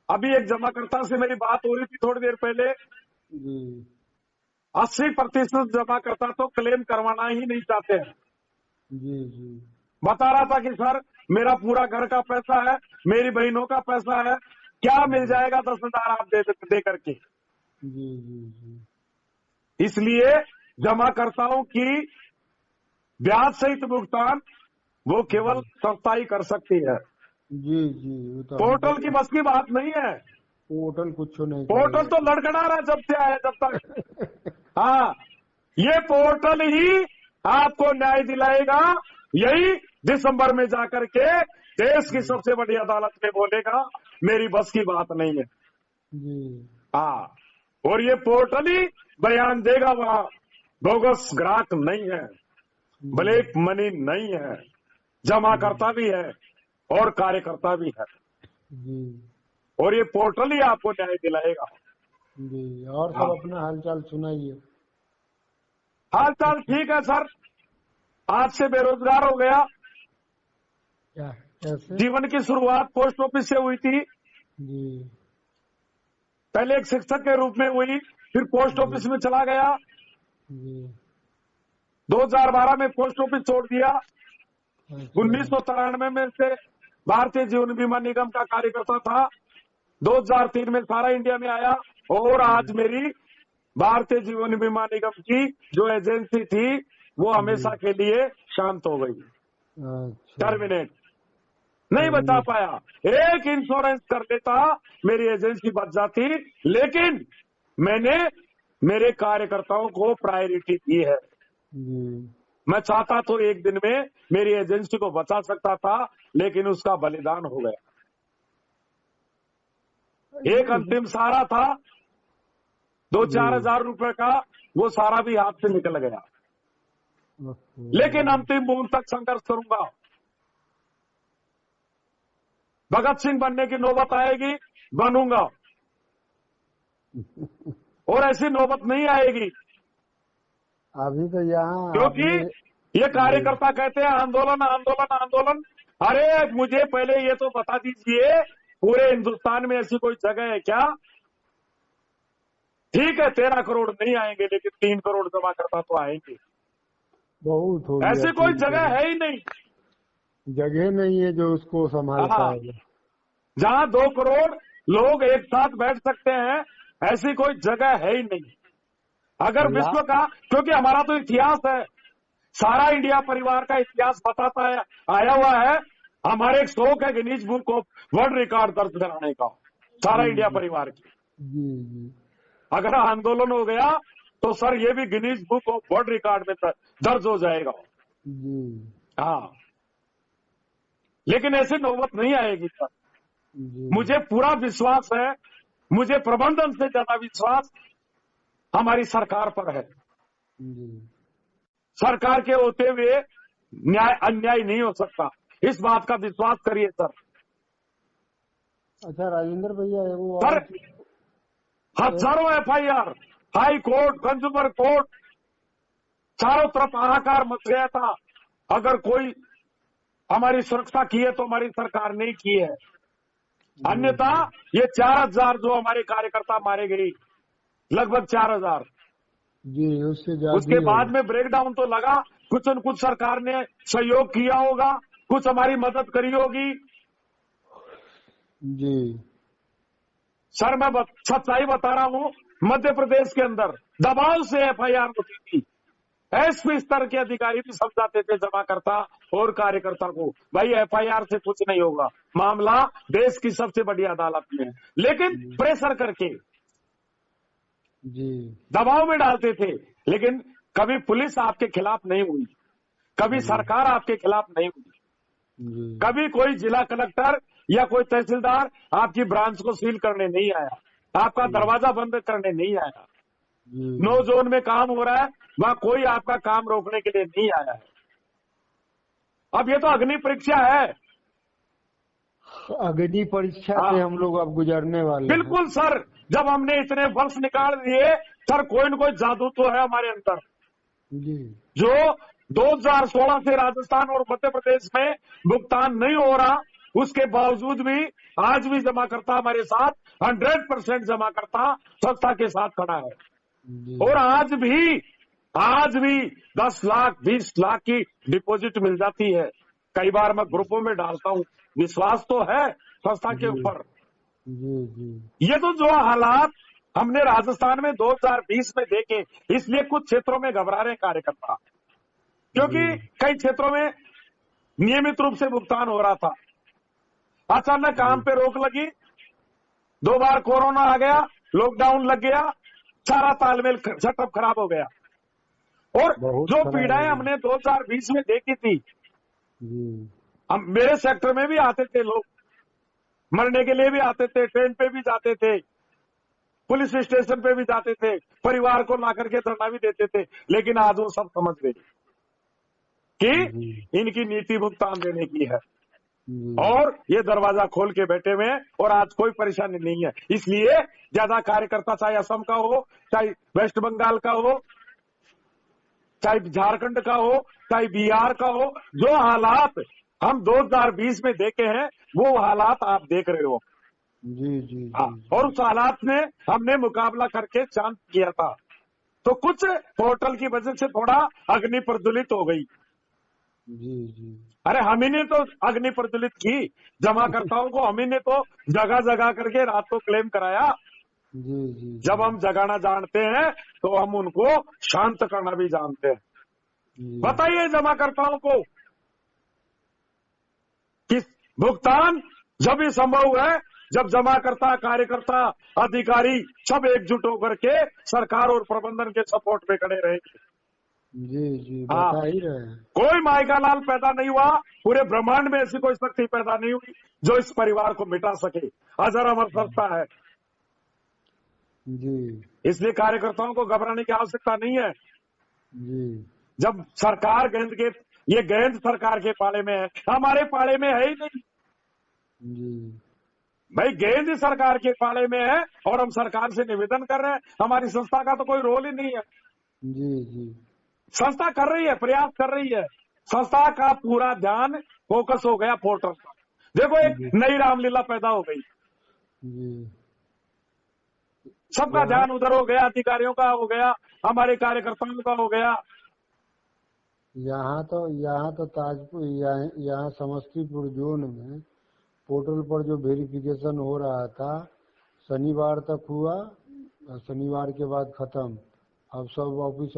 अभी एक जमाकर्ता से मेरी बात हो रही थी थोड़ी देर पहले। जी 80% जमाकर्ता तो क्लेम करवाना ही नहीं चाहते हैं। जी जी बता रहा था कि सर मेरा पूरा घर का पैसा है, मेरी बहनों का पैसा है, क्या मिल जाएगा 10,000 आप दे करके। जी जी जी इसलिए जमाकर्ताओं की ब्याज सहित भुगतान वो केवल संस्था ही कर सकती है। जी जी वो तो पोर्टल की बस की बात नहीं है। पोर्टल कुछ नहीं पोर्टल तो लड़खड़ा रहा है जब से आया जब तक। हाँ, ये पोर्टल ही आपको न्याय दिलाएगा। यही दिसंबर में जाकर के देश की सबसे बड़ी अदालत में बोलेगा मेरी बस की बात नहीं है। जी हाँ, और ये पोर्टल ही बयान देगा, वहां बोगस ग्राहक नहीं है, ब्लैक मनी नहीं है, जमाकर्ता भी है और कार्यकर्ता भी है, जी और ये पोर्टल ही आपको न्याय दिलाएगा। जी। और हाँ, सब अपना हालचाल सुनाइए। हाल चाल ठीक है सर। आज से बेरोजगार हो गया। क्या कैसे? जीवन की शुरुआत पोस्ट ऑफिस से हुई थी। जी पहले एक शिक्षक के रूप में हुई, फिर पोस्ट जी ऑफिस में चला गया। जी। 2012 में पोस्ट ऑफिस छोड़ दिया। अच्छा 1993 में से भारतीय जीवन बीमा निगम का कार्यकर्ता था। 2003 में सारा इंडिया में आया, और आज मेरी भारतीय जीवन बीमा निगम की जो एजेंसी थी वो हमेशा के लिए शांत हो गई, अच्छा। टर्मिनेट। नहीं बचा पाया। एक इंश्योरेंस कर लेता, मेरी एजेंसी बच जाती, लेकिन मैंने मेरे कार्यकर्ताओं को प्रायोरिटी दी है। जी मैं चाहता तो एक दिन में मेरी एजेंसी को बचा सकता था, लेकिन उसका बलिदान हो गया। एक अंतिम सहारा था, 2-4 हजार रुपए का, वो सारा भी हाथ से निकल गया। लेकिन अंतिम बूंद तक संघर्ष करूंगा। भगत सिंह बनने की नौबत आएगी, बनूंगा, और ऐसी नौबत नहीं आएगी, अभी तो यहाँ क्योंकि ये कार्यकर्ता कहते हैं आंदोलन आंदोलन आंदोलन। अरे मुझे पहले ये तो बता दीजिए, पूरे हिंदुस्तान में ऐसी कोई जगह है क्या? ठीक है 13 करोड़ नहीं आएंगे, लेकिन 3 करोड़ जमा करता तो आएंगे। बहुत हो गया। ऐसी कोई जगह है ही नहीं, जगह नहीं है जो उसको संभाल हाँ, पाएगा। जहां 2 करोड़ लोग एक साथ बैठ सकते हैं, ऐसी कोई जगह है ही नहीं। अगर विश्व का, क्योंकि हमारा तो इतिहास है, सारा इंडिया परिवार का इतिहास बताता है, आया हुआ है। हमारे एक शौक है Guinness book of world record दर्ज कराने का, सारा इंडिया परिवार की। जी जी। अगर आंदोलन हो गया तो सर ये भी Guinness book of world record में दर्ज हो जाएगा। जी हाँ, लेकिन ऐसी नौबत नहीं आएगी सर। जी। मुझे पूरा विश्वास है, मुझे प्रबंधन से ज्यादा विश्वास हमारी सरकार पर है। जी। सरकार के होते हुए अन्याय नहीं हो सकता, इस बात का विश्वास करिए सर। अच्छा राजेंद्र भैया, वो सर हजारों FIR, high court, consumer court, चारों तरफ हाहाकार मच गया था। अगर कोई हमारी सुरक्षा की है तो हमारी सरकार ने की है, अन्यथा ये 4000 जो हमारे कार्यकर्ता मारे गए, लगभग 4000, जी उससे ज्यादा। उसके बाद में ब्रेकडाउन तो लगा, कुछ न कुछ सरकार ने सहयोग किया होगा, कुछ हमारी मदद करी होगी। जी सर मैं सच्चाई बता रहा हूं, मध्य प्रदेश के अंदर दबाव से एफआईआर होती थी। एसपी स्तर के अधिकारी भी समझाते थे जमाकर्ता और कार्यकर्ता को, भाई एफआईआर से कुछ नहीं होगा, मामला देश की सबसे बड़ी अदालत में है, लेकिन प्रेशर करके जी दबाव में डालते थे। लेकिन कभी पुलिस आपके खिलाफ नहीं हुई, कभी सरकार आपके खिलाफ नहीं हुई, जी। कभी कोई जिला कलेक्टर या कोई तहसीलदार आपकी ब्रांच को सील करने नहीं आया, आपका दरवाजा बंद करने नहीं आया। नो जोन में काम हो रहा है, वहां कोई आपका काम रोकने के लिए नहीं आया है। अब ये तो अग्नि परीक्षा है, अग्नि परीक्षा से हम लोग अब गुजरने वाले हैं। बिल्कुल सर। जब हमने इतने वर्ष निकाल दिए सर, कोई न कोई जादू तो है हमारे अंदर, जी जो 2016 से राजस्थान और मध्य प्रदेश में भुगतान नहीं हो रहा, उसके बावजूद भी आज भी जमाकर्ता हमारे साथ 100% जमाकर्ता संस्था के साथ खड़ा है। जी। और आज भी 10 लाख 20 लाख की डिपॉजिट मिल जाती है। कई बार मैं ग्रुपों में डालता हूं, विश्वास तो है संस्था के ऊपर। जी जी। ये तो जो हालात हमने राजस्थान में 2020 में देखे, इसलिए कुछ क्षेत्रों में घबरा रहे कार्यकर्ता, क्योंकि कई क्षेत्रों में नियमित रूप से भुगतान हो रहा था। अचानक काम पे रोक लगी, 2 बार कोरोना आ गया, लॉकडाउन लग गया, सारा तालमेल सेटअप खराब हो गया। और जो पीड़ाएं हमने 2020 में देखी थी, हम मेरे सेक्टर में भी आते थे लोग, मरने के लिए भी आते थे, ट्रेन पे भी जाते थे, पुलिस स्टेशन पे भी जाते थे, परिवार को ला करके धरना भी देते थे, लेकिन आज वो सब समझ गए कि इनकी नीति भुगतान देने की है और ये दरवाजा खोल के बैठे हुए हैं और आज कोई परेशानी नहीं है। इसलिए ज्यादा कार्यकर्ता चाहे असम का हो, चाहे वेस्ट बंगाल का हो, चाहे झारखंड का हो, चाहे बिहार का हो, जो हालात हम 2020 में देखे हैं वो हालात आप देख रहे हो। जी। और उस हालात में हमने मुकाबला करके शांत किया था। तो कुछ पोर्टल की वजह से थोड़ा अग्नि प्रज्वलित हो गई। जी। अरे हम ही ने तो अग्नि प्रज्वलित की, जमाकर्ताओं को हम ही ने तो जगह जगह करके रात को क्लेम कराया। जी। जब हम जगाना जानते हैं तो हम उनको शांत करना भी जानते हैं। बताइए जमाकर्ताओं को कि भुगतान जब भी संभव है जब जमाकर्ता, कार्यकर्ता, अधिकारी सब एकजुट होकर के सरकार और प्रबंधन के सपोर्ट में खड़े रहेंगे। जी बता ही रहे हैं। कोई मायका लाल पैदा नहीं हुआ, पूरे ब्रह्मांड में ऐसी कोई शक्ति पैदा नहीं हुई जो इस परिवार को मिटा सके। अजर अमर सत्ता है जी। इसलिए कार्यकर्ताओं को घबराने की आवश्यकता नहीं है। जी। जब सरकार ये गेंद सरकार के पाले में है, हमारे पाले में है ही नहीं। जी भाई गेंद ही सरकार के पाले में है और हम सरकार से निवेदन कर रहे हैं। हमारी संस्था का तो कोई रोल ही नहीं है। जी। संस्था कर रही है, प्रयास कर रही है। संस्था का पूरा ध्यान फोकस हो गया पोर्टल पर। देखो एक नई रामलीला पैदा हो गई, सबका ध्यान उधर हो गया, अधिकारियों का हो गया, हमारे कार्यकर्ताओं का हो गया। यहाँ तो ताजपुर, यहाँ समस्तीपुर जोन में पोर्टल पर जो वेरिफिकेशन हो रहा था शनिवार तक हुआ और शनिवार के बाद खत्म। अब सब ऑफिस,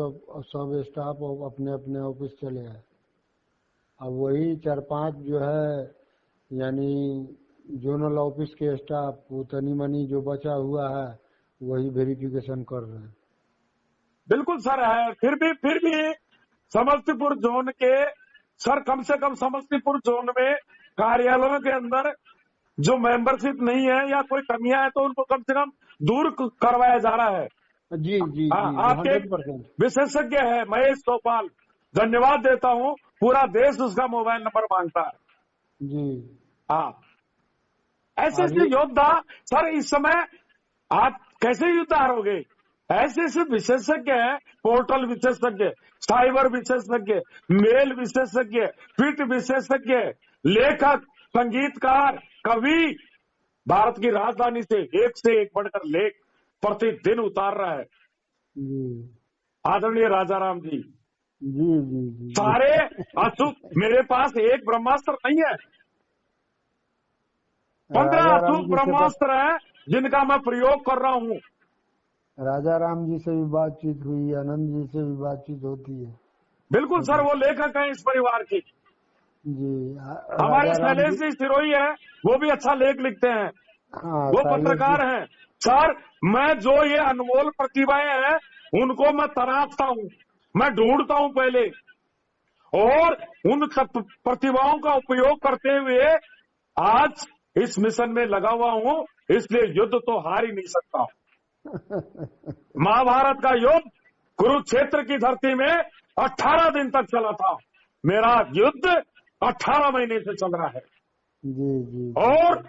सब स्टाफ अपने अपने ऑफिस चले गए। अब वही 4-5 जो है यानी जोनल ऑफिस के स्टाफ वो तनी मनी जो बचा हुआ है वही वेरिफिकेशन कर रहे हैं। बिल्कुल सर है। फिर भी समस्तीपुर जोन के सर, कम से कम समस्तीपुर जोन में कार्यालयों के अंदर जो मेंबरशिप नहीं है या कोई कमियां है तो उनको कम से कम दूर करवाया जा रहा है। जी आपके 100%। विशेषज्ञ है महेश चौपाल, धन्यवाद देता हूं। पूरा देश उसका मोबाइल नंबर मांगता है जी। हाँ, ऐसे योद्धा सर इस समय आप कैसे युद्ध हारोगे? ऐसे विशेषज्ञ हैं, पोर्टल विशेषज्ञ, साइबर विशेषज्ञ, मेल विशेषज्ञ, ट्वीट विशेषज्ञ, लेखक, संगीतकार, कवि, भारत की राजधानी से एक बढ़कर लेख प्रतिदिन उतार रहा है आदरणीय राजा राम जी। जी। सारे अचूक, मेरे पास एक ब्रह्मास्त्र नहीं है, 15 अचूक ब्रह्मास्त्र हैं जिनका मैं प्रयोग कर रहा हूँ। राजा राम जी से भी बातचीत हुई, आनंद जी से भी बातचीत होती है। बिल्कुल सर, वो लेखक हैं इस परिवार की जी। हमारे शैलेश जी सिरोही है, वो भी अच्छा लेख लिखते हैं। वो पत्रकार हैं सर। मैं जो ये अनमोल प्रतिभाएं हैं उनको मैं तराशता हूँ, मैं ढूंढता हूँ पहले, और उन प्रतिभाओं का उपयोग करते हुए आज इस मिशन में लगा हुआ हूँ। इसलिए युद्ध तो हार ही नहीं सकता। महाभारत का युद्ध कुरुक्षेत्र की धरती में 18 दिन तक चला था। मेरा युद्ध 18 महीने से चल रहा है। जी। और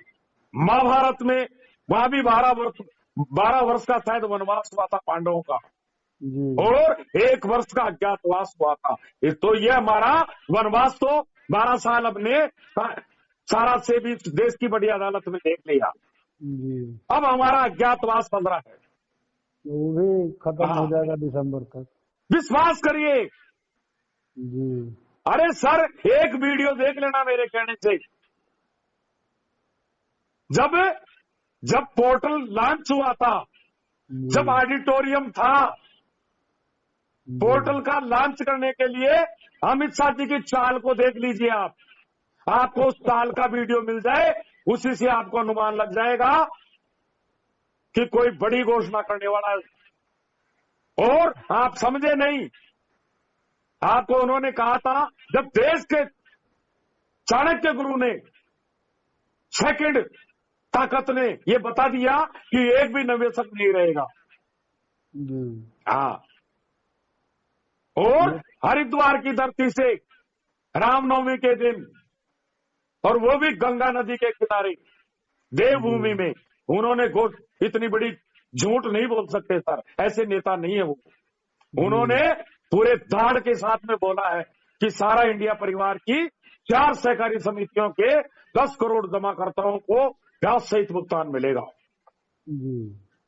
महाभारत में वहां भी 12 वर्ष का शायद वनवास हुआ था पांडवों का जी। और 1 वर्ष का अज्ञातवास हुआ था। तो ये हमारा वनवास तो 12 साल अपने सारा से भी देश की बड़ी अदालत में देख लिया जी। अब हमारा अज्ञातवास 15 है, वो भी खत्म हो जाएगा दिसंबर तक। विश्वास करिए जी। अरे सर एक वीडियो देख लेना मेरे कहने से। जब पोर्टल लॉन्च हुआ था, जब ऑडिटोरियम था, पोर्टल का लॉन्च करने के लिए अमित शाह जी की चाल को देख लीजिए आप। आपको उस चाल का वीडियो मिल जाए, उसी से आपको अनुमान लग जाएगा कि कोई बड़ी घोषणा करने वाला है। और आप समझे नहीं, आपको उन्होंने कहा था जब देश के चाणक्य गुरु ने सेकंड ताकत ने ये बता दिया कि एक भी निवेशक नहीं रहेगा। जी। हाँ, और ये हरिद्वार की धरती से रामनवमी के दिन, और वो भी गंगा नदी के किनारे देवभूमि जी। में, उन्होंने इतनी बड़ी झूठ नहीं बोल सकते सर, ऐसे नेता नहीं है वो। जी। उन्होंने पूरे दाढ़ के साथ में बोला है कि सारा इंडिया परिवार की 4 सहकारी समितियों के 10 करोड़ जमाकर्ताओं को ब्याज सहित भुगतान मिलेगा। जी।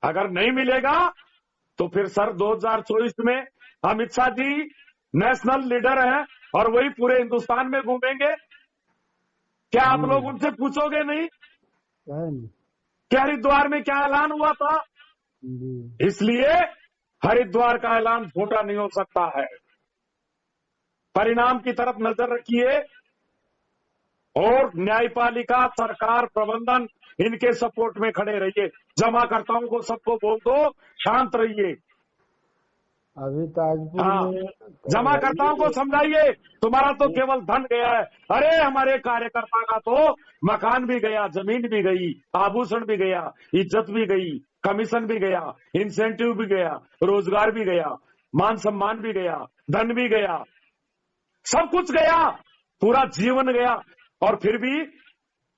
अगर नहीं मिलेगा तो फिर सर 2024 में अमित शाह जी नेशनल लीडर हैं और वही पूरे हिंदुस्तान में घूमेंगे। क्या आप लोग उनसे पूछोगे नहीं है नहीं। कि हरिद्वार में क्या ऐलान हुआ था? जी। इसलिए हरिद्वार का ऐलान झूठा नहीं हो सकता है। परिणाम की तरफ नजर रखिए, और न्यायपालिका, सरकार, प्रबंधन, इनके सपोर्ट में खड़े रहिए। जमाकर्ताओं को सबको बोल दो, शांत रहिए। अभी ताजपुर हाँ, में जमाकर्ताओं को समझाइए, तुम्हारा तो केवल धन गया है। अरे हमारे कार्यकर्ता का तो मकान भी गया, जमीन भी गई, आभूषण भी गया, इज्जत भी गई, कमीशन भी गया, इंसेंटिव भी गया, रोजगार भी गया, मान सम्मान भी गया, धन भी गया, सब कुछ गया, पूरा जीवन गया, और फिर भी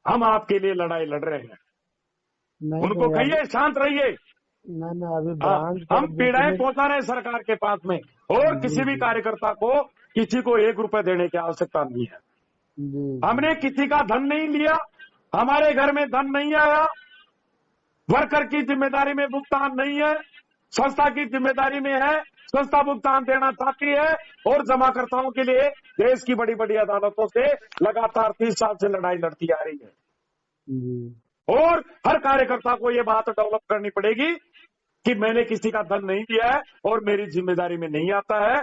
हम आपके लिए लड़ाई लड़ रहे हैं। नहीं उनको नहीं कहिए शांत रहिए। ना अभी हाँ, ब्रांच हम पर पीड़ाएं जितने। पहुंचा रहे हैं सरकार के पास में, और जी। किसी भी जी। कार्यकर्ता को किसी को 1 रुपए देने की आवश्यकता नहीं है। जी। हमने किसी का धन नहीं लिया, हमारे घर में धन नहीं आया, वर्कर की जिम्मेदारी में भुगतान नहीं है, संस्था की जिम्मेदारी में है, संस्था भुगतान देना चाहती है, और जमाकर्ताओं के लिए देश की बड़ी बड़ी अदालतों से लगातार 30 साल से लड़ाई लड़ती आ रही है। जी। और हर कार्यकर्ता को ये बात डेवलप करनी पड़ेगी कि मैंने किसी का धन नहीं दिया है और मेरी जिम्मेदारी में नहीं आता है,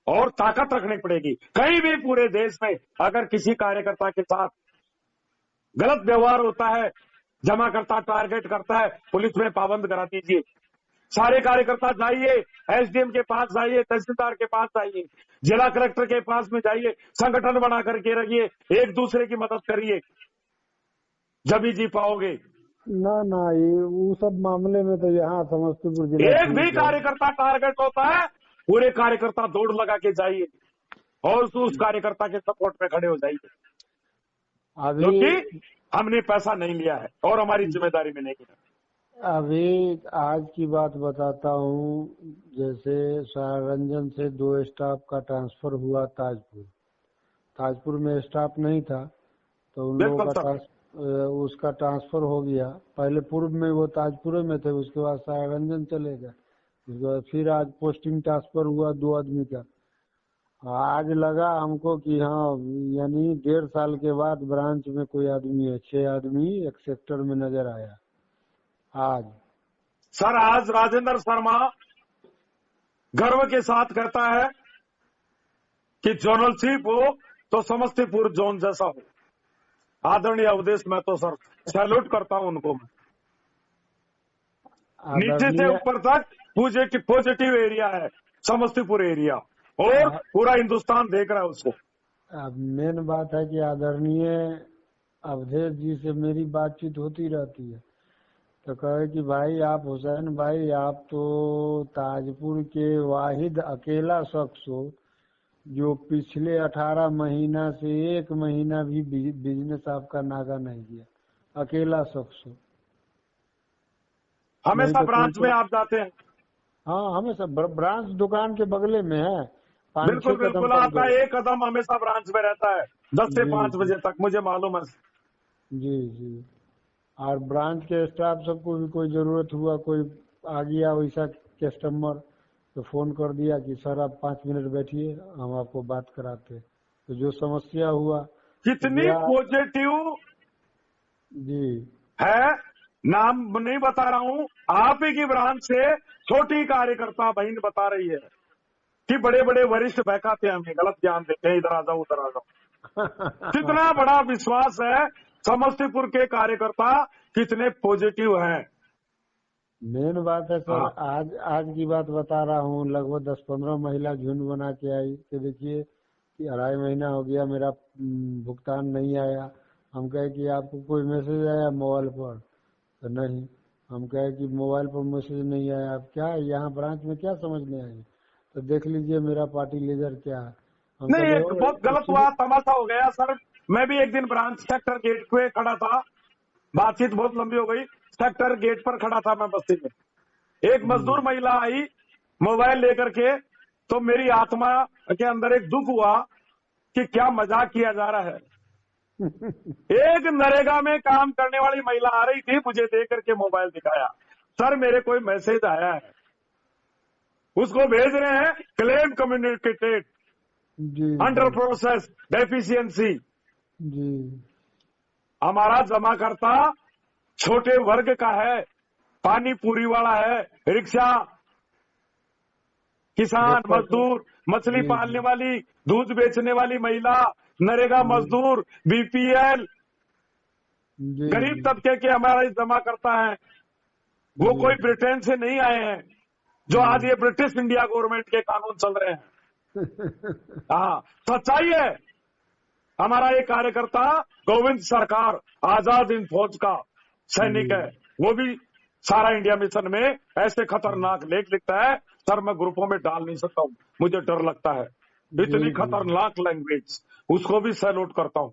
और ताकत रखनी पड़ेगी। कहीं भी पूरे देश में अगर किसी कार्यकर्ता के साथ गलत व्यवहार होता है, जमाकर्ता टारगेट करता है, पुलिस में पाबंद करा दीजिए। सारे कार्यकर्ता जाइए, एसडीएम के पास जाइए, तहसीलदार के पास जाइए, जिला कलेक्टर के पास में जाइए, संगठन बना करके रखिए, एक दूसरे की मदद करिए, जब ही जी पाओगे। ना ये वो सब मामले में तो यहाँ समस्तीपुर जिला एक भी ठीक है। कार्यकर्ता टारगेट होता है, पूरे कार्यकर्ता दौड़ लगा के जाइए और उस कार्यकर्ता के सपोर्ट में खड़े हो जाइए, अभी क्योंकि हमने पैसा नहीं लिया है और हमारी जिम्मेदारी में नहीं है। अभी आज की बात बताता हूँ। जैसे सारंजन से 2 स्टाफ का ट्रांसफर हुआ ताजपुर में स्टाफ नहीं था, तो उन लोगों बिल्कुल का सर, उसका ट्रांसफर हो गया। पहले पूर्व में वो ताजपुर में थे, उसके बाद सारंजन चले गए, उसके बाद फिर आज पोस्टिंग ट्रांसफर हुआ 2 आदमी का। आज लगा हमको कि हाँ, यानी 1.5 साल के बाद ब्रांच में कोई आदमी है, 6 आदमी एक सेक्टर में नजर आया आज। सर आज राजेंद्र शर्मा गर्व के साथ कहता है कि जोनल चीफ हो तो समस्तीपुर जोन जैसा हो। आदरणीय अवधेश, मैं तो सर सैल्यूट करता हूं उनको। नीचे से आदरणीय ऊपर तक पॉजिटिव एरिया है समस्तीपुर एरिया, और पूरा हिंदुस्तान देख रहा है उसको। अब मेन बात है कि आदरणीय अवधेश जी से मेरी बातचीत होती रहती है, तो कहे कि भाई आप हुसैन भाई, आप तो ताजपुर के वाहिद अकेला शख्स हो जो पिछले 18 महीना से 1 महीना भी बिजनेस आपका नागा नहीं किया, अकेला शख्स हो। नहीं हमेशा तो ब्रांच में तुमको, आप जाते हैं। हाँ हमेशा ब्रांच दुकान के बगले में है, 5-6 बिल्कुल कदम बिल्कुल, पर आपका गए। एक कदम हमेशा ब्रांच में रहता है, 10 से जी 5 जी बजे तक, मुझे मालूम है। जी जी। और ब्रांच के स्टाफ सबको भी कोई जरूरत हुआ, कोई आ गया वैसा कस्टमर, तो फोन कर दिया कि सर आप 5 मिनट बैठिए, हम आपको बात कराते। तो जो समस्या हुआ तो कितनी गया। पॉजिटिव जी है, नाम नहीं बता रहा हूं, आप ही की ब्रांच से छोटी कार्यकर्ता बहन बता रही है कि बड़े बड़े वरिष्ठ बहकाते हैं, हमें गलत ज्ञान देते हैं, इधर आ जाओ उधर आ जाओ। कितना बड़ा विश्वास है, समस्तीपुर के कार्यकर्ता कितने पॉजिटिव हैं। मेन बात है सर, हाँ, आज की बात बता रहा हूँ। लगभग 10-15 महिला झुंड बना के आई कि देखिए कि 2.5 महीना हो गया मेरा भुगतान नहीं आया। हम कहे कि आपको कोई मैसेज आया मोबाइल पर? तो नहीं, हम कहे कि मोबाइल पर मैसेज नहीं आया, आप क्या यहाँ ब्रांच में क्या समझने आए? तो देख लीजिए मेरा पार्टी लेजर क्या है। हम नहीं, कहले ये हो बहुत गलत हुआ, तमाशा हो गया सर। मैं भी एक दिन ब्रांच सेक्टर गेट पे खड़ा था, बातचीत बहुत लंबी हो गई। सेक्टर गेट पर खड़ा था मैं बस्ती में, एक मजदूर महिला आई मोबाइल लेकर के, तो मेरी आत्मा के अंदर एक दुख हुआ कि क्या मजाक किया जा रहा है। एक नरेगा में काम करने वाली महिला आ रही थी, मुझे देख करके मोबाइल दिखाया, सर मेरे कोई मैसेज आया है, उसको भेज रहे हैं क्लेम कम्युनिकेटेड जी अंडर प्रोसेस डेफिशिएंसी। जी हमारा जमाकर्ता छोटे वर्ग का है, पानी पूरी वाला है, रिक्शा, किसान, देखकर के मजदूर, मछली जी पालने जी वाली, दूध बेचने वाली महिला, नरेगा जी मजदूर, बीपीएल, जी गरीब जी तबके के हमारे जमा करता है। वो जी कोई ब्रिटेन से नहीं आए हैं जो आज जी ये ब्रिटिश इंडिया गवर्नमेंट के कानून चल रहे हैं। हाँ, सच्चाई है। हमारा ये कार्यकर्ता गोविंद सरकार आजाद हिंद फौज का सैनिक है, वो भी सारा इंडिया मिशन में ऐसे खतरनाक लेख लिखता है, सर मैं ग्रुपों में डाल नहीं सकता हूँ, मुझे डर लगता है। जी इतनी जी खतरनाक लैंग्वेज, उसको भी सैल्यूट करता हूँ।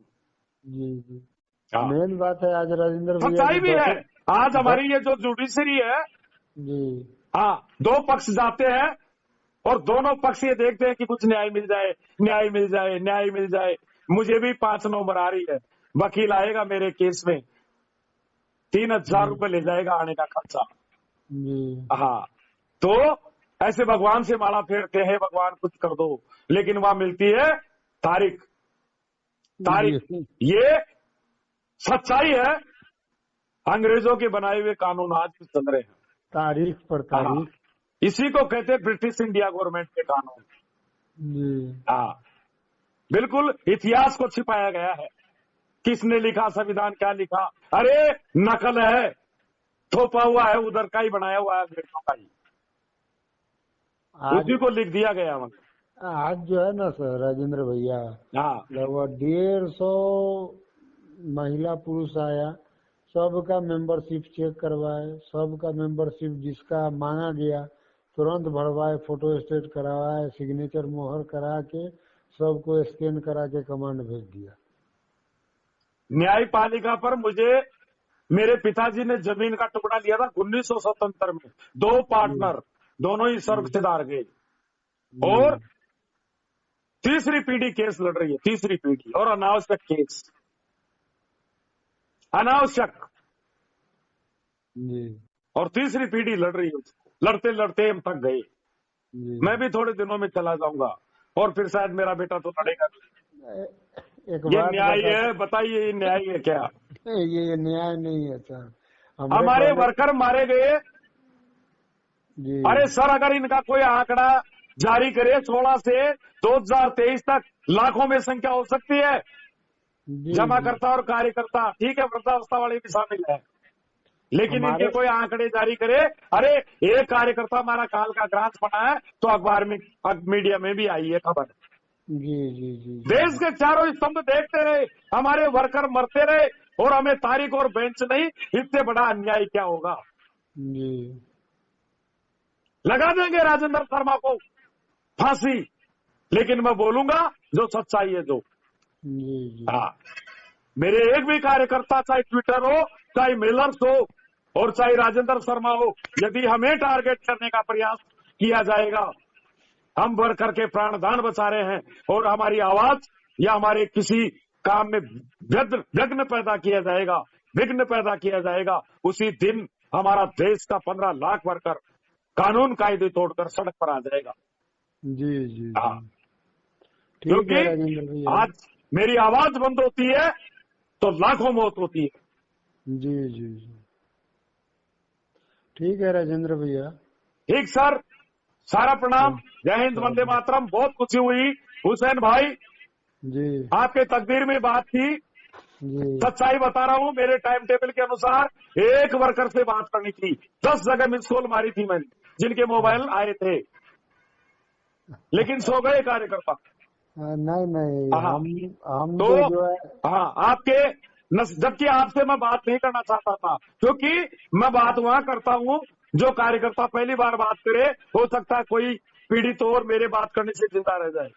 जी जी। हाँ, मेन बात है आज राजेंद्र भैया सच्चाई जी भी है। आज दस हमारी ये जो जुडिशरी है, जी हाँ, दो पक्ष जाते हैं और दोनों पक्ष ये देखते हैं कि कुछ न्याय मिल जाए, न्याय मिल जाए, न्याय मिल जाए। मुझे भी 5 नंबर आ रही है, वकील आएगा मेरे केस में, 3,000 जी रुपए ले जाएगा आने का खर्चा। जी हाँ, तो ऐसे भगवान से माला फेरते हैं, भगवान कुछ कर दो, लेकिन वहां मिलती है तारीख। तारीख, जी ये सच्चाई है। अंग्रेजों के बनाए हुए कानून आज भी चल रहे हैं। तारीख पर हाँ, तारीख। इसी को कहते हैं ब्रिटिश इंडिया गवर्नमेंट के कानून। जी हाँ, बिल्कुल इतिहास को छिपाया गया है। किसने लिखा संविधान, क्या लिखा? अरे नकल है, थोपा हुआ है, उधर का ही बनाया हुआ है, अंग्रेजों का ही, आज उसी को लिख दिया गया वहां। आज जो है ना सर राजेंद्र भैया, हाँ, लगभग 150 महिला पुरुष आया, सबका मेंबरशिप चेक करवाए, सबका मेंबरशिप जिसका मांगा गया तुरंत भरवाए, फोटो स्टेट करवाए, सिग्नेचर मोहर करा के सबको स्कैन करा के कमांड भेज दिया। न्यायपालिका पर मुझे मेरे पिताजी ने जमीन का टुकड़ा लिया था 1977 में, 2 जी पार्टनर, दोनों ही सर्वसेदार गए, जी और तीसरी पीढ़ी केस लड़ रही है, तीसरी पीढ़ी, और अनावश्यक केस, अनावश्यक, जी और तीसरी पीढ़ी लड़ रही है उसको। लड़ते लड़ते हम थक गए। जी। मैं भी थोड़े दिनों में चला जाऊंगा और फिर शायद मेरा बेटा तो लड़ेगा। एक ये बात न्याय बता, है? बताइए, ये न्याय है क्या? ये न्याय नहीं है सर। हमरे हमारे कहने वर्कर मारे गए। जी अरे सर, अगर इनका कोई आंकड़ा जारी करे 16 से 2023 तक, लाखों में संख्या हो सकती है, जी जी। जमाकर्ता और कार्यकर्ता, ठीक है, वृद्धावस्था वाले भी शामिल है, लेकिन इनके हमारे कोई आंकड़े जारी करे। अरे एक कार्यकर्ता हमारा काल का ग्रांस बना है, तो अखबार में, मीडिया में भी आई है खबर। जी जी जी देश के चारों स्तंभ देखते रहे, हमारे वर्कर मरते रहे, और हमें तारीख और बेंच नहीं। इससे बड़ा अन्याय क्या होगा? जी लगा देंगे राजेंद्र शर्मा को फांसी, लेकिन मैं बोलूंगा जो सच्चाई है। जो जी जी हाँ, मेरे एक भी कार्यकर्ता, चाहे ट्विटर हो, चाहे मिलर्स हो, और चाहे राजेंद्र शर्मा हो, यदि हमें टारगेट करने का प्रयास किया जाएगा, हम वर्कर के प्राणदान बचा रहे हैं, और हमारी आवाज या हमारे किसी काम में विघ्न पैदा किया जाएगा, विघ्न पैदा किया जाएगा, उसी दिन हमारा देश का 15 लाख वर्कर कानून कायदे तोड़कर सड़क पर आ जाएगा। जी जी हाँ, जी। ठीक है क्योंकि राजेंद्र भैया। आज मेरी आवाज बंद होती है तो लाखों मौत होती है। जी जी जी। ठीक है राजेंद्र भैया। ठीक सर, सारा प्रणाम, जय हिंद, वंदे मातरम। बहुत खुशी हुई हुसैन भाई, जी आपके तकदीर में बात थी। जी सच्चाई बता रहा हूं, मेरे टाइम टेबल के अनुसार एक वर्कर से बात करनी थी, 10 जगह मिस कॉल मारी थी मैंने, जिनके मोबाइल आए थे, लेकिन सो गए कार्यकर्ता। नहीं नहीं, हाँ, हम तो तो जो है हाँ, आपके जबकि आपसे मैं बात नहीं करना चाहता था, क्योंकि मैं बात वहां करता हूं जो कार्यकर्ता पहली बार बात करे, हो सकता है कोई पीड़ित और मेरे बात करने से जिंदा रह जाए।